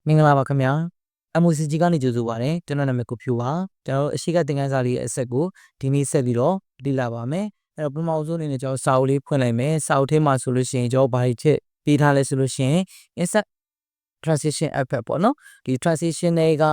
မင်္ဂလာပါခင်ဗျာ MOCG ကနေကြိုဆိုပါရစေကျွန်တော်နာမည်ကိုဖြူပါကျွန်တော်တို့အရှိကသင်ခန်းစာလေးရဲ့အဆက်ကိုဒီနေ့ဆက်ပြီးတော့လေ့လာပါမယ်အဲ့တော့ပထမဆုံးအနေနဲ့ကျွန်တော်စာအုပ်လေးဖွင့်လိုက်မယ်စာအုပ်ထဲမှာဆိုလို့ရှိရင်ကျွန်တော်ဘာတွေချက်ပေးထားလဲဆိုလို့ရှိရင် insert transition effect ပေါ့နော်ဒီ transition တွေက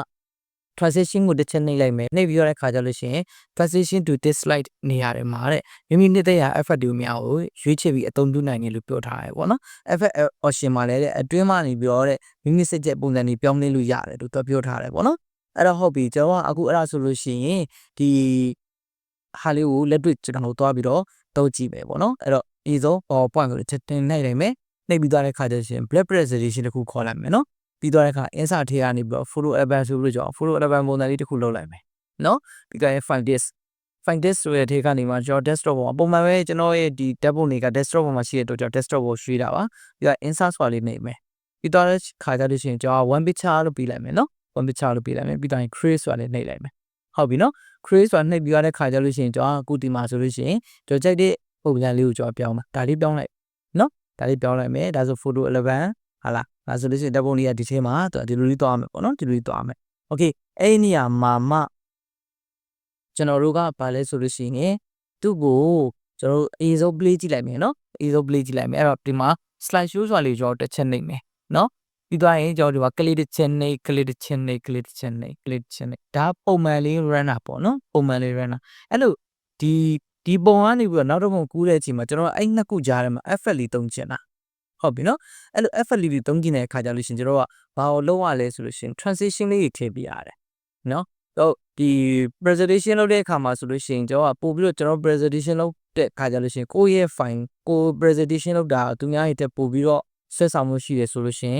transition ကိုတစ်ချက်နှိပ်လိုက်မယ်နှိပ်ပြီးတော့တဲ့ခါကျလို့ရှိရင် transition to this slide နေရာတွေမှာတဲ့မိမိနှစ်သက်ရာ effect တွေများကိုရွေးချယ်ပြီးအသုံးပြုနိုင်တယ်လို့ပြောထားတယ်ပေါ့နော် effect option မှာလည်းအတွင်းမှာနေပြီးတော့တဲ့မိမိစိတ်ချက်ပုံစံတွေပြောင်းလဲလို့ရတယ်လို့ပြောထားတယ်ပေါ့နော်အဲ့တော့ဟုတ်ပြီကျွန်တော်ကအခုအဲ့ဒါဆိုလို့ရှိရင်ဒီဟာလေးကိုလက်တွေ့ကျွန်တော်တို့သွားပြီးတော့သုံးကြည့်မယ်ပေါ့နော်အဲ့တော့အရင်ဆုံး PowerPoint ကိုချက်တင်လိုက်နိုင်မယ်နှိပ်ပြီးသွားတဲ့ခါကျရင် black presentation တစ်ခုခေါ်လိုက်မယ်နော်ပြီးသွားတဲ့အခါ insert ထဲကနေပြီးတော့ photo album ဆိုပြီးတော့ photo album ပုံစံလေးတစ်ခုလုပ်လိုက်မယ်နော်ပြီးတော့ find this ဆိုတဲ့ထဲကနေမှကျွန်တော် desktop ပေါ်မှာပုံမှန်ပဲကျွန်တော်ရဲ့ဒီ tab ပုံတွေက desktop ပေါ်မှာရှိတဲ့အတွက်ကျွန်တော် desktop ပေါ်ရွှေ့တာပါပြီးတော့ insert ဆိုတာလေးနှိပ်မယ်ပြီးတော့ခါကြလို့ရှိရင်ကျွန်တော် one picture လို့ပြီးလိုက်မယ်နော် one picture လို့ပြီးလိုက်မယ်ပြီးတော့ create ဆိုတာလေးနှိပ်လိုက်မယ်ဟုတ်ပြီနော် create ဆိုတာနှိပ်ပြီးရတဲ့ခါကြလို့ရှိရင်ကျွန်တော်အခုဒီမှာဆိုလို့ရှိရင်ကျွန်တော်ကြိုက်တဲ့ပုံစံလေးကိုကျွန်တော်ပြောင်းမှာဒါလေးပြောင်းလိုက်နော်ဒါလေးပြောင်းလိုက်မယ်ဒါဆို photo 11ဟာလားဒါဆိုလို့ရှိရင်ဓာတ်ပုံလေးကဒီထဲမှာဒီလိုလေးသွားမယ်ပေါ့နော်ဒီလိုလေးသွားမယ်โอเคအဲ့ဒီနေရာမှာမှကျွန်တော်တို့ကဘာလဲဆိုလို့ရှိရင်သူ့ကိုကျွန်တော်တို့အရင်ဆုံး play ကြည့်လိုက်မယ်နော်အရင်ဆုံး play ကြည့်လိုက်မယ်အဲ့တော့ဒီမှာ slide show ဆိုတာလေးကျွန်တော်တစ်ချက်နှိပ်မယ်နော်ပြီးသွားရင်ကျွန်တော်ဒီမှာ click တစ်ချက်နှိပ် click တစ်ချက်နှိပ် click တစ်ချက်နှိပ် click တစ်ချက်နှိပ်ဒါပုံမှန်လေး runner ပေါ့နော်ပုံမှန်လေး runner အဲ့လိုဒီပုံကနေပြီးတော့နောက်တစ်ပုံကူးတဲ့အချိန်မှာကျွန်တော်အဲ့နှစ်ခုကြားထဲမှာ effect လေးသုံးချင်တာဟုတ်ပြီနော်အဲ့လို effect လေးတွေသုံးကြည့်တဲ့အခါကျလို့ရှင်ကျွန်တော်ကဘာကိုလုပ်ရလဲဆိုလို့ရှင် transition လေးတွေထည့်ပြရတယ်နော်တော့ဒီ presentation လုပ်တဲ့အခါမှာဆိုလို့ရှင်ကျွန်တော်ကပို့ပြီးတော့ကျွန်တော် presentation လုပ်တဲ့အခါကျလို့ရှင်ကိုယ့်ရဲ့ file ကို presentation လုပ်တာသူများရဲ့တက်ပို့ပြီးတော့ဆွဲဆောင်မှုရှိတယ်ဆိုလို့ရှင်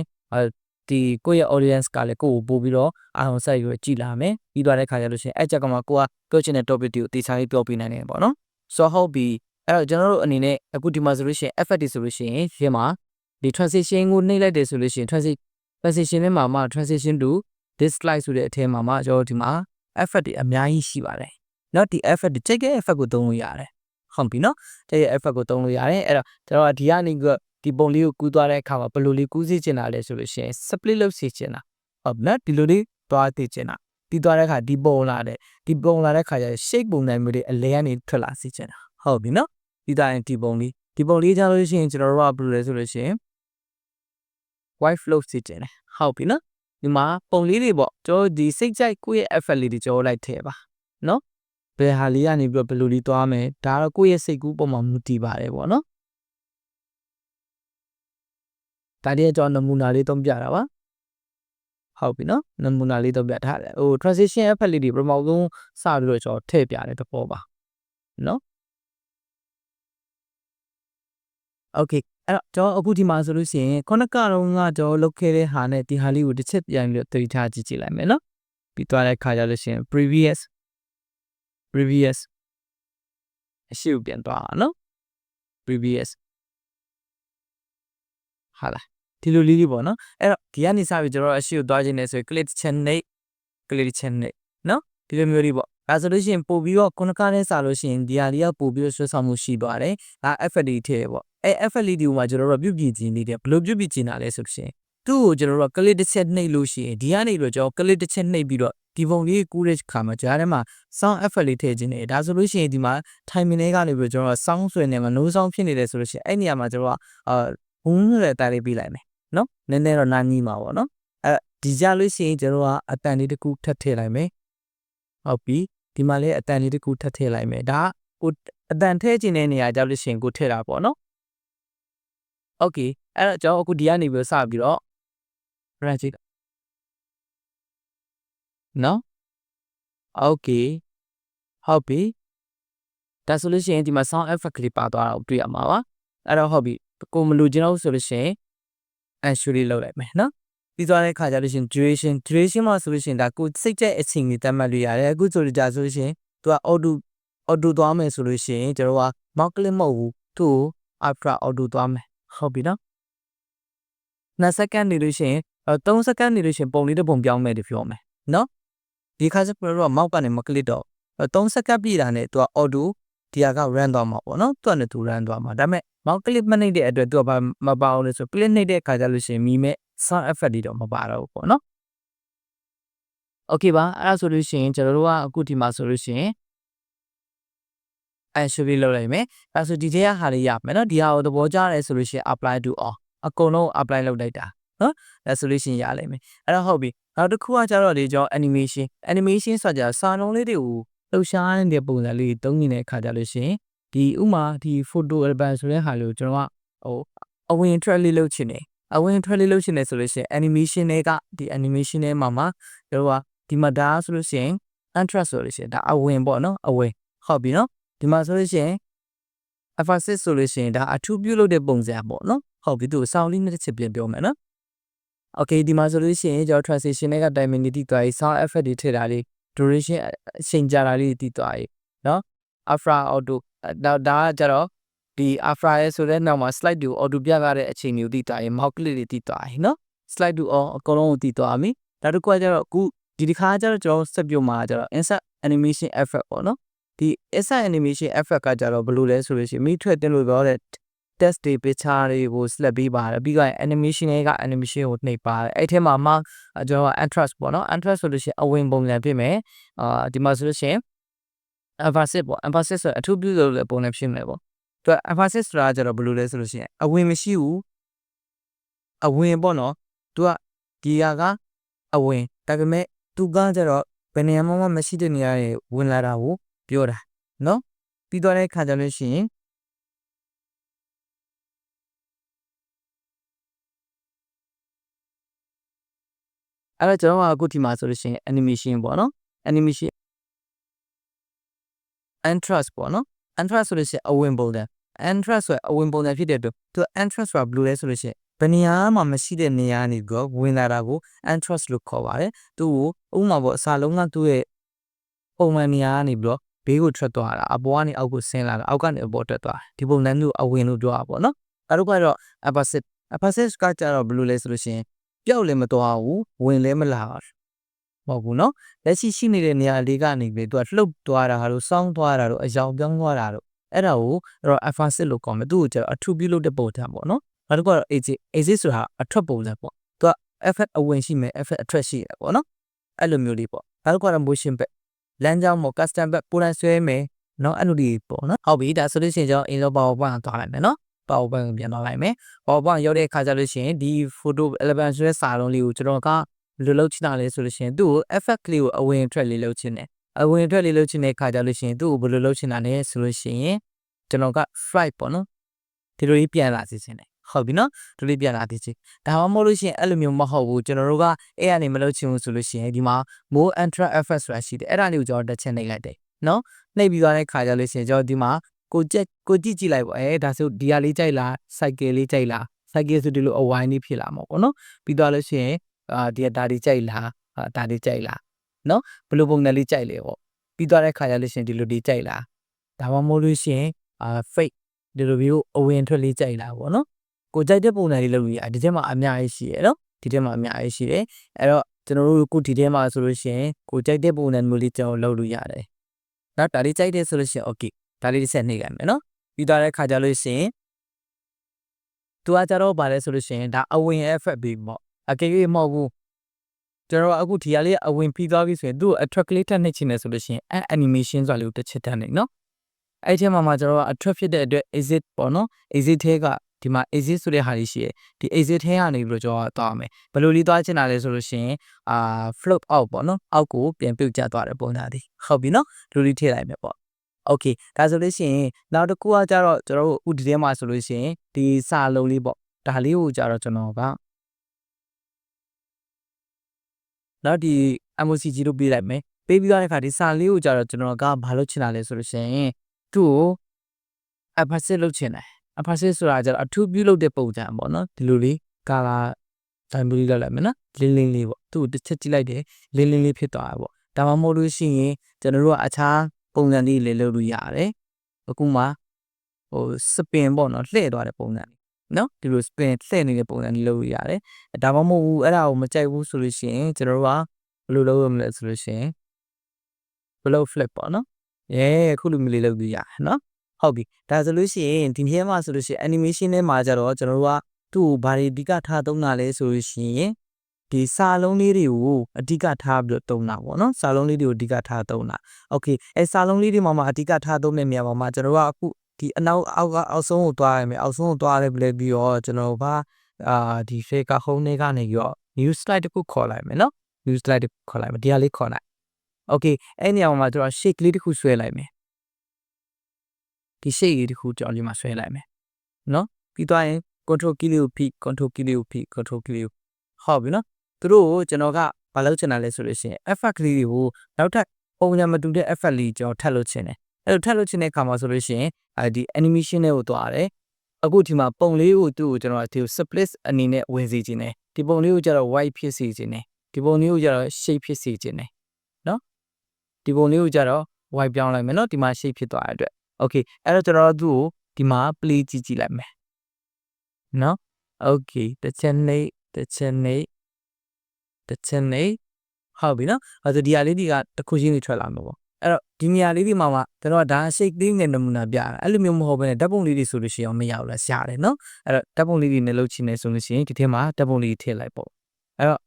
ဒီကိုယ့်ရဲ့ audience ကလည်းကိုယ့်ကိုပို့ပြီးတော့အာရုံစိုက်ပြီးကြည်လာမယ်ပြီးသွားတဲ့အခါကျလို့ရှင်အဲ့ချက်ကမှကိုကပြောချင်တဲ့ topic တွေကိုတေချာလေးပြောပြနိုင်တယ်ပေါ့နော်ဆိုဟုတ်ပြီအဲ့တော့ကျွန်တော်တို့အနေနဲ့အခုဒီမှာဆိုလို့ရှင် effect တွေဆိုလို့ရှင်ဒီမှာဒီ transition ကိုနှိပ်လိုက်တယ်ဆိုလို့ရှိရင် transition ထဲမှာမှ transition to this slide ဆိုတဲ့အထဲမှာမှကျွန်တော်ဒီမှာ effect တွေအများကြီးရှိပါတယ်เนาะဒီ effect တွေ check ရဲ့ effect ကိုသုံးလို့ရတယ်ဟုတ်ပြီเนาะ check ရဲ့ effect ကိုသုံးလို့ရတယ်အဲ့တော့ကျွန်တော်ကဒီကနေဒီပုံလေးကိုကူးသွားတဲ့အခါမှာဘယ်လိုလေးကူးစေချင်တာလဲဆိုလို့ရှိရင် split လုပ်စေချင်တာဟုတ်နော်ဒီလိုလေးသွားသိချင်တာပြီးသွားတဲ့အခါဒီပုံလာတဲ့ခါကျ shape ပုံစံမျိုးတွေအလဲကနေထွက်လာစေချင်တာဟုတ်ပြီเนาะပြီးသွားရင်ဒီပုံလေးကြလို့ရှိရင်ကျွန်တော်တို့ကဘယ်လိုလဲဆိုလို့ရှိရင် white float စီတင်တယ်ဟုတ်ပြီနော်ဒီမှာပုံလေးတွေပေါ့ကျွန်တော်ဒီစိတ်ကြိုက်ကိုယ့်ရဲ့ effect လေးတွေကျွန်တော်လိုက်ထည့်ပါနော်ဘယ်ဟာလေးကနေပြီးတော့ဘယ်လိုလေးသွားမယ်ဒါတော့ကိုယ့်ရဲ့စိတ်ကူးပုံမှာမူတည်ပါတယ်ပေါ့နော်ဒါတည်းကျွန်တော်နမူနာလေးသုံးပြတာပါဟုတ်ပြီနော်နမူနာလေးသုံးပြထားတယ်ဟို transition effect လေးတွေပထမဆုံးစပြီးတော့ကျွန်တော်ထည့်ပြတယ်တပေါ်ပါနော်โอเคအဲ့တော့ကျွန်တော်အခုဒီမှာဆိုလို့ရှိရင်ခုနကတော့ကျွန်တော်လုပ်ခဲ့တဲ့ဟာနဲ့ဒီဟာလေးကိုတစ်ချက်ပြန်ပြီးတော့သိထားကြည့်လိုက်မယ်နော်ပြီးသွားတဲ့ခါကျလို့ရှိရင် previous အရှိကိုပြန်သွားအောင်နော် previous ဟာလားဒီလိုလေးပေါ့နော်အဲ့တော့ဒီကနေစပြီးကျွန်တော်အရှိကိုသွားခြင်းနဲ့ဆိုရင် click channel နော်ဒီလိုမျိုးလေးပေါ့ဒါဆိုလို့ရှိရင်ပို့ပြီးတော့ခုနကနဲ့စလို့ရှိရင်ဒီဟာလေးကပို့ပြီးတော့ဆွဲဆောင်မှုရှိသွားတယ်ဒါ effect တွေထည့်ပေါ့အဲ့ effect လေးဒီမှာကျွန်တော်တို့ပြုပြင်ခြင်းနေတယ်ဘယ်လိုပြုပြင်ခြင်းတာလဲဆိုလို့ရှိရင်သူ့ကိုကျွန်တော်တို့က click တစ်ချက်နှိပ်လို့ရှိရင်ဒီကနေပြီးတော့ကျွန်တော် click တစ်ချက်နှိပ်ပြီးတော့ဒီပုံလေးကူးတဲ့ခါမှာကြားထဲမှာ sound effect လေးထည့်ခြင်းနေဒါဆိုလို့ရှိရင်ဒီမှာ timing လေးကနေပြီးတော့ကျွန်တော်က sound ဆွဲနေမှာ no sound ဖြစ်နေတယ်ဆိုလို့ရှိရင်အဲ့နေရာမှာကျွန်တော်ကဘုံနဲ့တားလေးပေးလိုက်မယ်နော်နည်းနည်းတော့နားကြီးမှာပေါ့နော်အဲ့ဒီကြလို့ရှိရင်ကျွန်တော်ကအတန်လေးတစ်ခုထပ်ထည့်လိုက်မယ်ဟုတ်ပြီဒီမှာလည်းအတန်လေးတစ်ခုထပ်ထည့်လိုက်မယ်ဒါကိုအတန်ထည့်ခြင်းတဲ့နေရာကြောက်လို့ရှိရင်ကိုထည့်တာပေါ့နော်โอเคအဲ့တော့ကျွန်တော်အခုဒီကနေပြီးစပြီးတော့ project နော်โอเคဟုတ်ပြီဒါဆိုလို့ရှိရင်ဒီမှာ sound effect ကလေးပါသွားတာကိုတွေ့ရမှာပါအဲ့တော့ဟုတ်ပြီကိုမလို့ကျွန်တော်ဆိုလို့ရှိရင် actually လောက်လိုက်မယ်နော်ပြီးသွားတဲ့ခါကျလို့ရှိရင် duration မှာဆိုလို့ရှိရင်ဒါကိုစိတ်ကြိုက်အချိန်ကြီးတတ်မှတ်လို့ရတယ်အခုဆိုလို့ဒါဆိုလို့ရှိရင်သူက auto သွားမယ်ဆိုလို့ရှိရင်ကျွန်တော်က mouse click မဟုတ်ဘူးသူ့ကို after auto သွားမယ်ဟုတ်ပြီနော်2 second နေလို့ရှိရင်3 second နေလို့ရှိရင်ပုံလေးတစ်ပုံပြောင်းမယ်လို့ပြောမယ်နော်ဒီခါကျကျွန်တော်တို့က mouse ကနေမ click တော့3 second ပြည့်တာနဲ့သူက auto ဒီဟာက run သွားမှာပေါ့နော်သူကလည်းသူ run သွားမှာဒါပေမဲ့ mouse click မနှိပ်တဲ့အတွက်သူကမပါအောင်လို့ဆို click နှိပ်တဲ့အခါကျလို့ရှိရင်မီမဲ့ sound effect တွေတော့မပါတော့ဘူးပေါ့နော် okay ပါအဲ့ဒါဆိုလို့ရှိရင်ကျွန်တော်တို့ကအခုဒီမှာဆိုလို့ရှိရင်show လေးလုပ်လိုက်မယ်အဲ့ဆိုဒီထဲကဟာလေးရမယ်နော်ဒီဟာကိုသဘောကျတယ်ဆိုလို့ရှိရင် apply to all အကုန်လုံး apply လုပ်လိုက်တာနော်ဒါဆိုလို့ရှိရင်ရလိမ့်မယ်အဲ့တော့ဟုတ်ပြီနောက်တစ်ခုကကျတော့လေကျွန်တော် animation ဆိုကြစာလုံးလေးတွေကိုလှူရှားနေတဲ့ပုံစံလေးတုံးနေတဲ့အခါကျလို့ရှိရင်ဒီဥမာဒီ photo album ဆိုတဲ့ဟာလေးကိုကျွန်တော်ကဟိုအဝင် track လေးလုပ်ချင်တယ်အဝင် track လေးလုပ်ချင်တယ်ဆိုလို့ရှိရင် animation တွေကဒီ animation ထဲမှာကျွန်တော်ကဒီမှာဒါဆိုလို့ရှိရင် entrance ဆိုလို့ရှိရင်ဒါအဝင်ပေါ့နော်အဝင်ဟုတ်ပြီနော်ဒီမှာဆိုလို့ရှိရင် emphasis ဆိုလို့ရှိရင်ဒါအထူးပြုလုပ်တဲ့ပုံစံပေါ့နော်ဟုတ်ပြီသူစောင်းလေးနဲ့တစ်ချက်ပြန်ပြောမယ်နော် okay ဒီမှာဆိုလို့ရှိရင်ကျွန်တော် transition နဲ့က timing တွေတည်သွားပြီ sound effect တွေထည့်တာလေး duration အချိန်ကြာတာလေးတည်သွားပြီနော် afra auto ဒါကကြတော့ဒီ afra ရဲ့ဆိုတဲ့နောက်မှာ slide တွေ auto ပြရတဲ့အချိန်မျိုးတည်သွားရင် mouse click တွေတည်သွားပြီနော် slide တွေအကုန်လုံးကိုတည်သွားပြီဒါတစ်ခုကကြတော့အခုဒီတစ်ခါကျတော့ကျွန်တော်ဆက်ပြုတ်မှာကျတော့ insert animation effect ပေါ့နော်ဒီ insert animation effect ကကြတော့ဘယ်လိုလဲဆိုလို့ရှိရင်မိထွက်တင်လို့ပြောတဲ့ test တွေ picture တွေကို select ပေးပါတယ်ပြီးတော့ animation တွေက animation ကိုနှိပ်ပါတယ်အဲ့ထဲမှာကျွန်တော် entrance ပေါ့နော် entrance ဆိုလို့ရှိရင်အဝင်ပုံစံဖြစ်မယ်ဒီမှာဆိုလို့ရှိရင် emphasis ပေါ့ emphasis ဆိုအထူးပြုလို့လည်းပုံစံဖြစ်မယ်ပေါ့သူက emphasis ဆိုတာကြတော့ဘယ်လိုလဲဆိုလို့ရှိရင်အဝင်မရှိဘူးအဝင်ပေါ့နော်သူကဒီကအဝင်ဒါပေမဲ့သူကကြတော့ဘယ်နေရာမှမရှိတဲ့နေရာတွေဝင်လာတာကိုပြောတာနော်ပြီးတော့တဲ့ခါကျလို့ရှိရင်အဲ့တော့ကျွန်တော်ကအခုဒီမှာဆိုလို့ရှိရင် animation ပေါ့နော် animation entrance ပေါ့နော် entrance ဆိုလို့ရှိရင်အဝင်ပုံစံ entrance ဆိုအဝင်ပုံစံဖြစ်တဲ့အတွက်သူ entrance ဆိုတာဘယ်လိုလဲဆိုလို့ရှိရင်ဘယ်နေရာမှမရှိတဲ့နေရာနေပြီးဝင်လာတာကို entrance လို့ခေါ်ပါတယ်သူ့ကိုဥပမာပေါ့အစာလုံးကသူ့ရဲ့ပုံမှန်နေရာကနေပြီးတော့ဘေးကိုထွက်သွားတာအပေါ်ကနေအောက်ကိုဆင်းလာတာအောက်ကနေအပေါ်တက်သွားဒီပုံစံမျိုးအဝင်လို့ပြောတာပေါ့နော်အဲ့တော့ကတော့ emphasis ကကြတော့ဘယ်လိုလဲဆိုလို့ရှိရင်ပျောက်လည်းမသွားဘူးဝင်လည်းမလာဘူးမဟုတ်ဘူးเนาะလက်ရှိရှိနေတဲ့နေရာလေးကနေပြီးသူကလှုပ်သွားတာတို့စောင်းသွားတာတို့အယောင်ပြောင်းသွားတာတို့အဲ့ဒါကိုအဲ့တော့ emphasis လို့ခေါ်မယ်သူ့ကိုကျတော့အထူးပြုလုပ်တဲ့ပုံစံပေါ့နော်နောက်တစ်ခုကတော့ exit ဆိုတာအထွက်ပုံစံပေါ့သူက effect အဝင်ရှိမယ် effect အထွက်ရှိတယ်ပေါ့နော်အဲ့လိုမျိုးလေးပေါ့နောက်တစ်ခုကတော့ motion back လမ်းကြောင်းပေါ့ custom back ပုံစံဆွဲမယ်เนาะအဲ့လိုလေးပေါ့နော်ဟုတ်ပြီဒါဆိုလို့ရှိရင်ကျွန်တော် in လို့ PowerPoint သွားလိုက်မယ်เนาะ PowerPoint ကိုပြန်သွားလိုက်မယ် PowerPoint ရောက်တဲ့အခါကျလို့ရှိရင်ဒီ photo 11ဆိုတဲ့စာလုံးလေးကိုကျွန်တော်ကဘယ်လိုလုပ်ချင်တာလဲဆိုလို့ရှိရင်သူ့ကို effect ကလေးကိုအဝင်အထွက်လေးလုပ်ချင်တယ်အဝင်အထွက်လေးလုပ်ချင်တဲ့အခါကျလို့ရှိရင်သူ့ကိုဘယ်လိုလုပ်ချင်တာလဲဆိုလို့ရှိရင်ကျွန်တော်က flight ပေါ့နော်ဒီလိုလေးပြန်လာစေချင်တယ်ဟုတ်ပြီနော်ဒီလိုလေးပြန်လာစေချင်ဒါမှမဟုတ်လို့ရှိရင်အဲ့လိုမျိုးမဟုတ်ဘူးကျွန်တော်တို့ကအဲ့ကနေမလုပ်ချင်ဘူးဆိုလို့ရှိရင်ဒီမှာ more entrance effect ဆိုတာရှိတယ်အဲ့ဒါလေးကိုကျွန်တော်တက်ချက်နှိပ်လိုက်တယ်နော်နှိပ်ပြီးသွားတဲ့အခါကျလို့ရှိရင်ကျွန်တော်ဒီမှာကိုကြည့်လိုက်ပေါ့ဒါဆိုဒီဟာလေးကြိုက်လား cycle လေးကြိုက်လား cycle ဆိုဒီလိုအဝိုင်းလေးဖြစ်လာမှာပေါ့နော်ပြီးသွားလို့ရှိရင်ဒီဒါလေးကြိုက်လားဒါလေးကြိုက်လားနော်ဘယ်လိုပုံစံလေးကြိုက်လဲပေါ့ပြီးသွားတဲ့ခါကျလို့ရှိရင်ဒီလိုလေးကြိုက်လားဒါမှမဟုတ်လို့ရှိရင်fake ဒီလိုမျိုးအဝင်ထွက်လေးကြိုက်လားပေါ့နော်ကိုကြိုက်တဲ့ပုံစံလေးလုပ်လို့ရတယ်ဒီထဲမှာအများကြီးရှိရယ်နော်ဒီထဲမှာအများကြီးရှိတယ်အဲ့တော့ကျွန်တော်တို့ခုဒီထဲမှာဆိုလို့ရှိရင်ကိုကြိုက်တဲ့ပုံစံမျိုးလေးကျွန်တော်လုပ်လို့ရတယ်နော်ဒါလေးကြိုက်တယ်ဆိုလို့ရှိရင် okay ဒါလေးတစ်ဆက်နှိပ်လိုက်မယ်နော်ပြီးသွားတဲ့ခါကျလို့ရှိရင်သူကကြတော့ဗာလဲဆိုလို့ရှိရင်ဒါအဝင် effect ပြီးပေါ့အကယ်၍မဟုတ်ဘူးကျွန်တော်အခုဒီဟာလေးအဝင်ပြီးသွားပြီဆိုရင်သူ့ attract လေးထပ်နှိပ်ချင်တယ်ဆိုလို့ရှိရင် animation ဆိုတာလေးကိုတစ်ချက်ထပ်နှိပ်နော်အဲ့ထဲမှာကျွန်တော်က attract ဖြစ်တဲ့အတွက် exit ပေါ့နော် exit ထဲကဒီမှာ exit ဆိုတဲ့ဟာလေးရှိတယ်ဒီ exit ထဲကနေပြီးတော့ကျွန်တော်သွားမယ်ဘယ်လိုလေးသွားချင်တာလဲဆိုလို့ရှိရင်float out ပေါ့နော်အောက်ကိုပြန်ပြုတ်ကျသွားတဲ့ပုံစံလေးဟုတ်ပြီနော်ဒီလိုလေးထည့်လိုက်မယ်ပေါ့okay ဒါဆိုလို့ရှိရင်နောက်တစ်ခုကကြတော့ကျွန်တော်တို့ဥဒီထဲမှာဆိုလို့ရှိရင်ဒီစာလုံးလေးပေါ့ဒါလေးကိုကြတော့ကျွန်တော်ကနောက်ဒီ MOCG လို့ပေးလိုက်မယ်ပေးပြီးသွားတဲ့အခါဒီစာလေးကိုကြတော့ကျွန်တော်ကဘာလုပ်ချင်တာလဲဆိုလို့ရှိရင်သူ့ကို emphasis လုပ်ချင်တယ် emphasis ဆိုတာကြတော့အထူးပြုလုပ်တဲ့ပုံစံပေါ့နော်ဒီလိုလေး color တိုင်းပြီးလောက်လိုက်မယ်နော်လင်းလင်းလေးပေါ့သူ့ကိုတစ်ချက်ကြည့်လိုက်တယ်လင်းလင်းလေးဖြစ်သွားတာပေါ့ဒါမှမဟုတ်လို့ရှိရင်ကျွန်တော်တို့ကအခြားပုံစံလေးလေးလုပ်လို့ရတယ်အခုမှspin ပေါ့နော်လှည့်သွားတဲ့ပုံစံနော်ဒီလို spin လှည့်နေတဲ့ပုံစံလေးလုပ်လို့ရတယ်ဒါမှမဟုတ်ဘူးအဲ့ဒါကိုမကြိုက်ဘူးဆိုလို့ရှိရင်ကျွန်တော်တို့ကဘယ်လိုလုပ်ရမလဲဆိုလို့ရှိရင် blow flip ပေါ့နော်အခုလိုမျိုးလေးလုပ်လို့ရတယ်နော်ဟုတ်ပြီဒါဆိုလို့ရှိရင်ဒီထဲမှာဆိုလို့ရှိရင် animation ထဲမှာကြတော့ကျွန်တော်တို့က သူ့ဘာတွေအဓိကထားသုံးတာလဲဆိုလို့ရှိရင်ဒီစာလုံးလေးတွေကိုအဓိကထားပြီးတော့သုံးတာပေါ့နော်စာလုံးလေးတွေကိုအဓိကထားသုံးတာโอเคစာလုံးလေးတွေမှာအဓိကထားသုံးတဲ့နေရာမှာကျွန်တော်တို့ကအခုဒီအနောက်အောက်ဆုံးကိုသွားရမယ်အောက်ဆုံးကိုသွားရဲပြီးတော့ကျွန်တော်ကဒီ figure home တွေကနေပြီးတော့ new slide တစ်ခုခေါ်လိုက်မယ်နော် new slide တစ်ခုခေါ်လိုက်မယ်ဒီဟာလေးခေါ်လိုက်โอเคအဲ့နေရာမှာကျွန်တော် shake လေးတစ်ခုဆွဲလိုက်မယ်ဒီ shake လေးတစ်ခုကျွန်တော်ဒီမှာဆွဲလိုက်မယ်နော်ပြီးသွားရင် control key လေးကိုဖိ control key လေးကိုဖိ control key လေးကိုဟုတ်ပြီနော်သူတို့ကိုကျွန်တော်ကမလုပ်ချင်တာလဲဆိုလို့ရှိရင် effect လေးတွေကိုနောက်ထပ်ပုံစံမတူတဲ့ effect လေးကျွန်တော်ထပ်လုပ်ချင်တယ်အဲ့လိုထပ်လုပ်ချင်တဲ့အခါမှာဆိုလို့ရှိရင်ဒီ animation တွေကိုသွားရတယ်အခုဒီမှာပုံလေးကိုသူ့ကိုကျွန်တော်ဒီ split အနေနဲ့ဝင်စေခြင်းတယ်ဒီပုံလေးကိုကျတော့ white ဖြစ်စေခြင်းတယ်ဒီပုံလေးကိုကျတော့ shape ဖြစ်စေခြင်းတယ်နော်ဒီပုံလေးကိုကျတော့ white ပြောင်းလိုက်မယ်နော်ဒီမှာ shape ဖြစ်သွားတဲ့အတွက် okay အဲ့တော့ကျွန်တော်တို့သူ့ကိုဒီမှာ play ကြည့်လိုက်မယ်နော် okay တစ်ချက်နေဟုတ်ပြီနော်အဲ့တော့ဒီဟာလေးတွေကတစ်ခုချင်းတွေထွက်လာမှာပေါ့အဲ့တော့ဒီနေရာလေးတွေမှာကျွန်တော်ကဒါ shape လေးနဲ့နမူနာပြတာအဲ့လိုမျိုးမဟုတ်ဘဲနဲ့ဓာတ်ပုံလေးတွေဆိုလို့ရှိရင်မရဘူးလားရှားတယ်နော်အဲ့တော့ဓာတ်ပုံလေးတွေနဲ့လုပ်ချင်တယ်ဆိုလို့ရှိရင်ဒီထဲမှာဓာတ်ပုံလေးထည့်လိုက်ပေါ့အဲ့တော့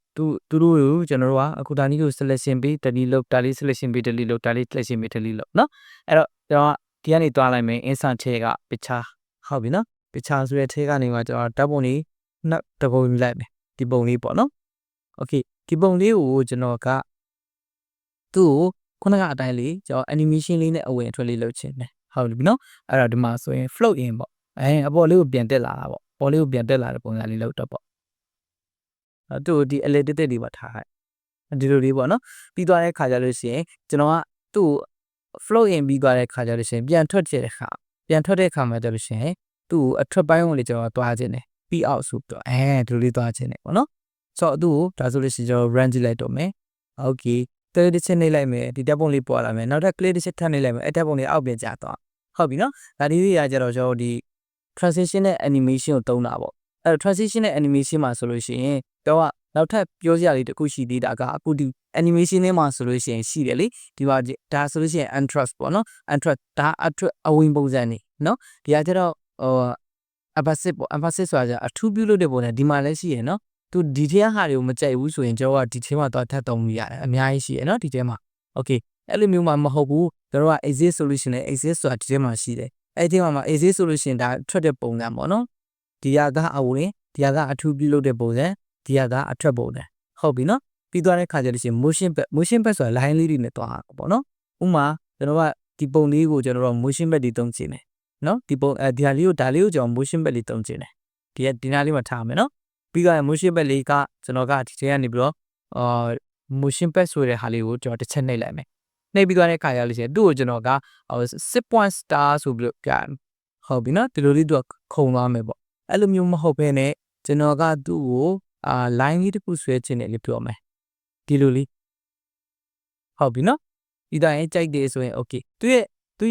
သူတို့ကိုကျွန်တော်တို့ကအခုဒါနည်းကို selection ပေး delete လုပ်ဒါလေး selection ပေး delete လုပ်ဒါလေး selection ပေး delete လုပ်နော်အဲ့တော့ကျွန်တော်ကဒီကနေသွားလိုက်မယ် insert ထဲက picture ဟုတ်ပြီနော် picture ဆိုတဲ့ထဲကနေမှကျွန်တော်ဓာတ်ပုံလေးနှစ်တပုံယူလိုက်မယ်ဒီပုံလေးပေါ့နော် okay ဒီပုံလေးကိုကျွန်တော်ကသူ့ကိုခုနကအတိုင်းလေးကျွန်တော် animation လေးနဲ့အဝင်အထွက်လေးလုပ်ချင်တယ်ဟုတ်ပြီနော်အဲ့တော့ဒီမှာဆိုရင် float in ပေါ့အပေါ်လေးကိုပြန်တက်လာတာပေါ့ပေါ်လေးကိုပြန်တက်လာတဲ့ပုံစံလေးလုပ်တော့ပေါ့သူ့ကိုဒီ edited တွေပါထားလိုက်ဒီလိုလေးပေါ့နော်ပြီးသွားတဲ့ခါကျလို့ရှိရင်ကျွန်တော်ကသူ့ကို float in ပြီးသွားတဲ့ခါကျလို့ရှိရင်ပြန်ထွက်တဲ့အခါမှာကျလို့ရှိရင်သူ့ကိုအထွက်ပိုင်းကိုလေကျွန်တော်သွားခြင်းတယ်ပြီးအောင်ဆိုတော့ဒီလိုလေးသွားခြင်းတယ်ပေါ့နော်ဆိုတော့သူ့ကိုဒါဆိုလို့ရှိရင်ကျွန်တော် run ကြည့်လိုက်တော့မယ် okay တစ်ချက်နှိပ်လိုက်မယ်ဒီဓာတ်ပုံလေးပေါ်လာမယ်နောက်ထပ် click တစ်ချက်ထပ်နှိပ်လိုက်မယ်အဲ့ဓာတ်ပုံလေးအောက်ပြန်ကျသွားဟုတ်ပြီနော်ဒါဒီတွေကကျတော့ကျွန်တော်ဒီ transition နဲ့ animation ကိုသုံးတာပေါ့အဲ့တော့ transition နဲ့ animation မှာဆိုလို့ရှိရင်တော့နောက်ထပ်ပြောစရာလေးတစ်ခုရှိသေးတာကအခုဒီ animation ထဲမှာဆိုလို့ရှိရင်ရှိတယ်လေဒီမှာဒါဆိုလို့ရှိရင် entrance ပေါ့နော် entrance ဒါအဝင်ပုံစံနေနော်ဒီကကျတော့emphasis ပေါ့ emphasis ဆိုတာအထူးပြုလုပ်တဲ့ပုံစံဒီမှာလည်းရှိရယ်နော်သူဒီထဲဟာတွေကိုမကြိုက်ဘူးဆိုရင်ကျွန်တော်ကဒီထဲမှာတော့ထပ်သုံးလို့ရတယ်အများကြီးရှိရယ်နော်ဒီထဲမှာ okay အဲ့လိုမျိုးမှမဟုတ်ဘူးကျွန်တော်က exist solution နဲ့ exist ဆိုတာဒီထဲမှာရှိတယ်အဲ့ဒီထဲမှာ exist solution ဒါထွက်တဲ့ပုံစံပေါ့နော်ဒီကအဝင်ဒီကအထူးပြုလုပ်တဲ့ပုံစံဒီကအထွက်ပုံစံဟုတ်ပြီနော်ပြီးသွားတဲ့ခါကျလို့ရှိရင် motion back ဆိုတာ line လေးတွေနဲ့တွားတာပေါ့နော်ဥမာကျွန်တော်ကဒီပုံလေးကိုကျွန်တော်တို့ motion back တွေသုံးချင်တယ်နော်ဒီပုံဒီဟာလေးကိုကျွန်တော် motion back လေးသုံးချင်တယ်ဒီနားလေးမှာထားမယ်နော်ပြီးတော့ motion back လေးကကျွန်တော်ကဒီထဲကနေပြီးတော့motion back ဆိုတဲ့ဟာလေးကိုကျွန်တော်တစ်ချက်နှိပ်လိုက်မယ်နှိပ်ပြီးသွားတဲ့ခါကျလို့ရှိရင်သူ့ကိုကျွန်တော်က6 point star ဆိုပြီးတော့ပြဟုတ်ပြီနော်ဒီလိုလေးသူကခုံသွားမယ်ပေါ့အဲ့လိုမျိုးမဟုတ်ဘဲနဲ့ကျွန်တော်ကသူ့ကိုline လေးတစ်ခုဆွဲချင်တယ်လို့ပြောမယ်ဒီလိုလေးဟုတ်ပြီနော်ပြီးတော့ကြိုက်တယ်ဆိုရင် okay သူ့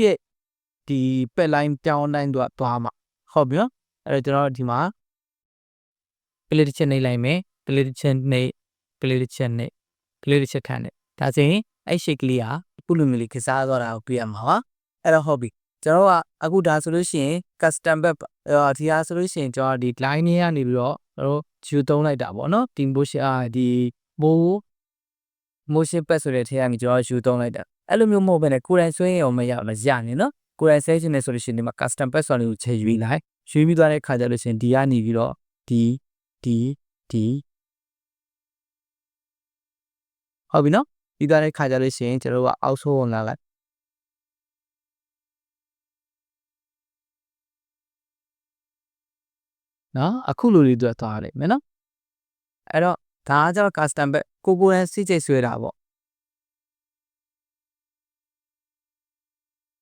ရဲ့ဒီ pet line ပြောင်းတိုင်းသူကသွားမှာဟုတ်ပြီနော်အဲ့တော့ကျွန်တော်ဒီမှာ play တစ်ချက်နှိပ်လိုက်မယ် play တစ်ချက်နှိပ် play တစ်ချက်နှိပ် play တစ်ချက်ခံတယ်ဒါဆိုရင်အဲ့ shape ကလေးဟာပုလူမျိုးလေးကစားသွားတာကိုတွေ့ရမှာပါအဲ့တော့ဟုတ်ပြီကျွန်တော်ကအခုဒါဆိုလို့ရှိရင် custom back ဒီဟာဆိုလို့ရှိရင်ကျွန်တော်ဒီ line တွေကနေပြီးတော့ကျွန်တော်ယူသုံးလိုက်တာပေါ့နော်ဒီ motion back ဆိုတဲ့ထဲကနေကျွန်တော်ယူသုံးလိုက်တာအဲ့လိုမျိုးမဟုတ်ဘဲနဲ့ကိုယ်တိုင်ဆွဲရင်ရောမရနေနော်ကိုယ်တိုင်ဆွဲချင်တယ်ဆိုလို့ရှိရင်ဒီမှာ custom back ဆိုတာလေးကိုချိန်ယူလိုက်ရွေးပြီးသွားတဲ့ခါကျလို့ရှိရင်ဒီကနေပြီးတော့ဒီဟုတ်ပြီနော်ပြီးသွားတဲ့ခါကျလို့ရှိရင်ကျွန်တော်တို့ကအောက်ဆုံးဝင်လာလိုက်နော်အခုလိုလေးတွေ့သွားရတယ်မယ်နော်အဲ့တော့ဒါကကျတော့ custom back ကိုယ်တိုင်စိတ်ကြိတ်ဆွဲတာပေါ့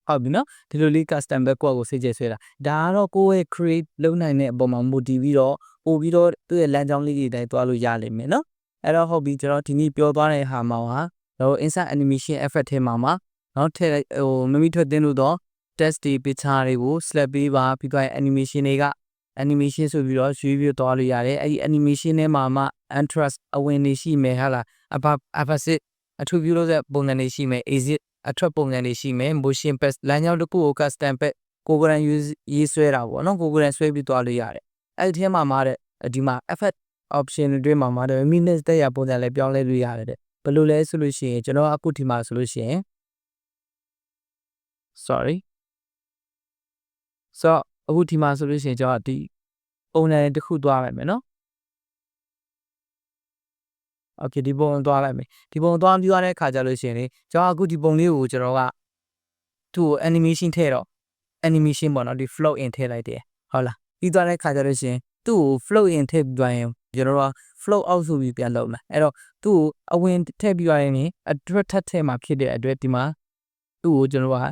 ဟုတ်ပြီနော်ဒီလိုလေး custom back ကိုစိတ်ကြိတ်ဆွဲတာဒါကတော့ကိုယ့်ရဲ့ create လုပ်နိုင်တဲ့အပေါ်မှာ motive ပြီးတော့ပို့ပြီးတော့သူ့ရဲ့လမ်းကြောင်းလေးတွေတိုင်းသွားလို့ရလိမ့်မယ်နော်အဲ့တော့ဟုတ်ပြီကျွန်တော်ဒီနေ့ပြောသွားတဲ့ဟာမှာတော့ insert animation effect ထဲမှာနော်ထည့်မမိထွက်တင်လို့တော့ text တွေ picture တွေကို slap ပေးပါပြီးတော့ animation တွေက animation ဆိုပြီးတော့ရွေးပြီးသွားလို့ရတယ်အဲ့ဒီ animation ထဲမှာinterest အဝင်နေရှိမယ်ဟာလားopposite အထူးပြုလို့တဲ့ပုံစံတွေရှိမယ် exit အထွက်ပုံစံတွေရှိမယ် motion pass လမ်းကြောင်းတစ်ခုကို custom pass ကိုယ်ကရေးဆွဲတာပေါ့နော်ကိုယ်ကဆွဲပြီးသွားလို့ရတယ် အဲ့ဒီထဲမှာမှာတဲ့ဒီမှာ effect option တွေမှာမှာတဲ့ minutes တဲ့ရပုံစံလေးပြောင်းလဲလို့ရတယ်တဲ့ဘယ်လိုလဲဆိုလို့ရှိရင်ကျွန်တော်အခုဒီမှာဆိုလို့ရှိရင် sorry ဆိုတော့အခုဒီမှာဆိုလို့ရှိရင်ကျွန်တော်ဒီပုံစံတစ်ခုသွားလိုက်မယ်နော် okay ဒီပုံသွားလိုက်မယ်ဒီပုံသွားပြီးရတဲ့အခါကျလို့ရှိရင်လေကျွန်တော်အခုဒီပုံလေးကိုကျွန်တော်ကသူ့ကို animation ထည့်တော့ animation ပေါ့နော်ဒီ float in ထည့်လိုက်တယ်ဟုတ်လားပြီးသွားတဲ့အခါကျလို့ရှိရင်သူ့ကို float in ထည့်ပြီးသွားရင်ကျွန်တော်က float out ဆိုပြီးပြန်လုပ်မယ်အဲ့တော့သူ့ကိုအဝင်ထည့်ပြီးသွားရင်အတွက်ထပ်ထည့်မှာဖြစ်တဲ့အတွက်ဒီမှာသူ့ကိုကျွန်တော်က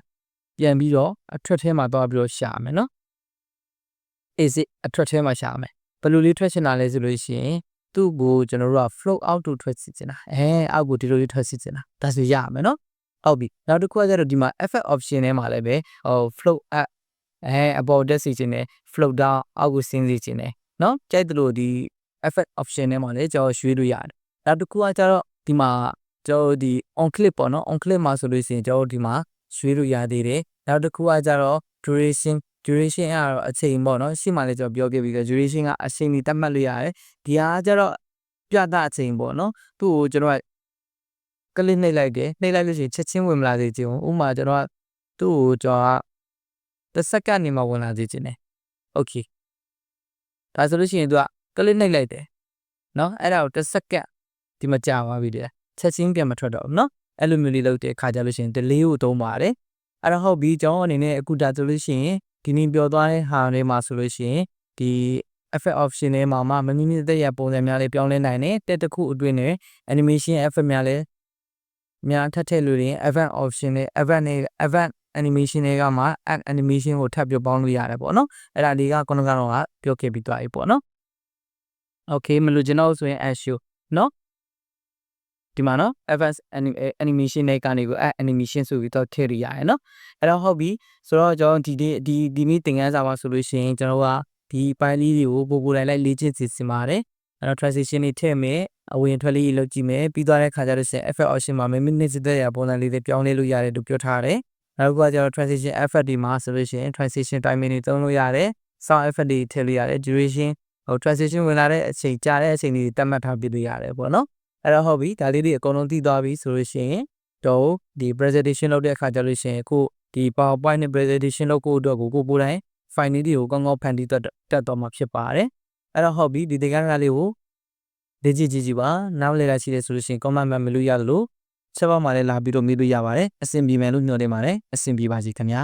ပြန်ပြီးတော့အထွက်ထဲမှာသွားပြီးတော့ရှာမယ်နော် is it အထွက်ထဲမှာရှာမယ်ဘယ်လိုလေးထွက်ချင်တာလဲဆိုလို့ရှိရင်သူ့ကိုကျွန်တော်တို့က float out to ထွက်စီချင်တာအောက်ကိုဒီလိုလေးထွက်စီချင်တာဒါဆိုရမယ်နော်ဟုတ်ပြီနောက်တစ်ခုကကျတော့ဒီမှာ effect option ထဲမှာလည်းပဲfloat up အပေါ်တက်စီချင်တယ် float down အောက်ကိုဆင်းစီချင်တယ်နော်ကြိုက်သလိုဒီ effect option ထဲမှာလည်းကျွန်တော်ရွှေ့လို့ရတယ်နောက်တစ်ခုကကျတော့ဒီမှာကျွန်တော်ဒီ on click ပေါ့နော် on click မှာဆိုလို့ရှိရင်ကျွန်တော်ဒီမှာရွှေ့လို့ရသေးတယ်နောက်တစ်ခုကကျတော့ duration ကတော့အချိန်ပေါ့နော်ရှေ့မှာလည်းကျွန်တော်ပြောခဲ့ပြီးတော့ duration ကအချိန်ကြီးတတ်မှတ်လို့ရတယ်ဒီဟာကကျတော့ပြသအချိန်ပေါ့နော်သူ့ကိုကျွန်တော်ကကလစ်နှိပ်လိုက်တယ်နှိပ်လိုက်လို့ရှိရင်ချက်ချင်းဝင်မလာသေးခြင်းဥပမာကျွန်တော်ကသူ့ကိုကျွန်တော်ကတစ်စက္ကန့်နေမှဝင်လာသေးခြင်းတယ် okay ဒါဆိုလို့ရှိရင်သူကကလစ်နှိပ်လိုက်တယ်နော်အဲ့ဒါကိုတစ်စက္ကန့်ဒီမှာကြာသွားပြီတဲ့ချက်ချင်းပြန်မထွက်တော့ဘူးနော်အဲ့လိုမျိုးလေးလုပ်တဲ့အခါကျလို့ရှိရင် delay ကိုသုံးပါတယ်အဲ့တော့ဟုတ်ပြီကျွန်တော်အနေနဲ့အခုဒါဆိုလို့ရှိရင်ဒီနေ့ပြောသွားတဲ့ဟာတွေမှာဆိုလို့ရှိရင်ဒီ effect option ထဲမှာမမီသက်ရပုံစံများလေးပြောင်းလဲနိုင်တယ်တက်တစ်ခုအတွင်းနဲ့ animation effect များလည်းများထပ်ထည့်လို့ရင် event option နဲ့ event animation တွေကမှ add animation ကိုထပ်ပြီးပေါင်းလို့ရတယ်ပေါ့နော်အဲ့ဒါလေးကခုနကတော့ပြောခဲ့ပြီးသွားပြီပေါ့နော် okay မလို့ကျွန်တော်ဆိုရင် show နော်ဒီမှာနော် advanced animation နဲ့ကနေကို animation ဆိုပြီးတော့ထည့်ရရတယ်နော်အဲ့တော့ဟုတ်ပြီဆိုတော့ကျွန်တော်ဒီနေ့သင်ခန်းစာမှာဆိုလို့ရှိရင်ကျွန်တော်ကဒီပိုင်းလေးတွေကိုပို့ပို့လိုက်လေ့ကျင့်စီစဉ်ပါတယ်အဲ့တော့ transition တွေထည့်မယ်အဝင်ထွက်လေးလုပ်ကြည့်မယ်ပြီးသွားတဲ့ခါကျတော့ effect option မှာ minute တဲ့ရပုံစံလေးတွေပြောင်းလဲလို့ရတယ်လို့ပြောထားတယ်နောက်ကကျတော့ transition effect ဒီမှာဆိုလို့ရှိရင် transition timing တွေသုံးလို့ရတယ် sound effect တွေထည့်လို့ရတယ် duration transition ဝင်လာတဲ့အချိန်ကြာတဲ့အချိန်တွေတတ်မှတ်ထားပြလို့ရတယ်ပေါ့နော်အဲ့တော့ဟုတ်ပြီဒါလေးတွေအကုန်လုံးသိသွားပြီဆိုလို့ရှိရင်တော့ဒီ presentation လုပ်တဲ့အခါကျလို့ရှိရင်အခုဒီ PowerPoint နဲ့ presentation လုပ်ဖို့အတွက်ကိုပို့တိုင်း file လေးတွေကိုကောင်းကောင်းဖန်တီးတက်တော့မှာဖြစ်ပါတယ်အဲ့တော့ဟုတ်ပြီဒီသင်ခန်းစာလေးကိုလေ့ကျင့်ကြည့်ပါနောက်လေ့လာရှိတယ်ဆိုလို့ရှိရင် comment မှာမလို့ရလို့ချက်ပေါက်မှာလည်းလာပြီးတော့မေးလို့ရပါတယ်အဆင်ပြေမယ်လို့ညွှန်နေပါတယ်အဆင်ပြေပါစေခင်ဗျာ